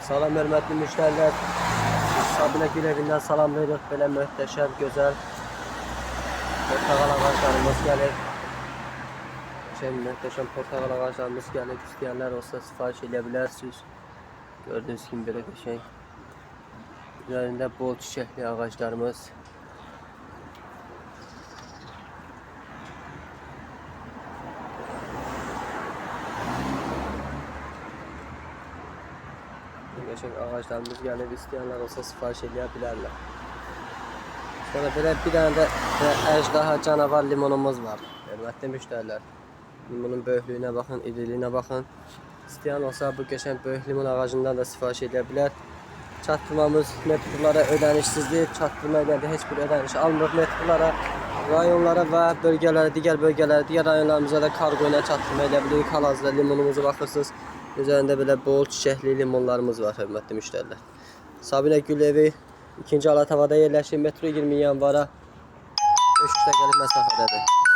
Salam hörmətli müştərilər. Sabinə Gül evindən salamlayırıq. Belə möhtəşəm, gözəl portağal ağaclarımız gəlir. Möhtəşəm portağal ağaclarımız gəlir. İstəyənlər olsa sifariş edə bilərsiniz. Gördüyünüz kimi belə qəşəng. Üzərində bol çiçəkli ağaclarımız. Qəşəng ağaclarımız gəlir, istəyənlər olsa sifariş edə bilərlər. Sonra belə bir dənə də əjdaha canavar limonumuz var. Hörmətli müştərilər. Limonun böyüklüyünə baxın, iriliyinə baxın. İstəyən olsa bu qəşəng böyük limon ağacından da sifariş edə bilər. Çatdırmamız metrlara ödənişsizdir. Çatdırma edəndə heç bir ödəniş almırıq metrlara. Rayonlara və bölgələrə, digər rayonlarımıza da kargo ilə çatdırma edə bilirik. Hal-hazırda limonumuza baxırsınız. Üzərində belə bol çiçəkli limonlarımız var, hörmətli müştərilər. Sabinə Gül evi 2-ci Alatavada yerləşir. Metro 20 yanvara 500 dəqiqəlik məsafədədir.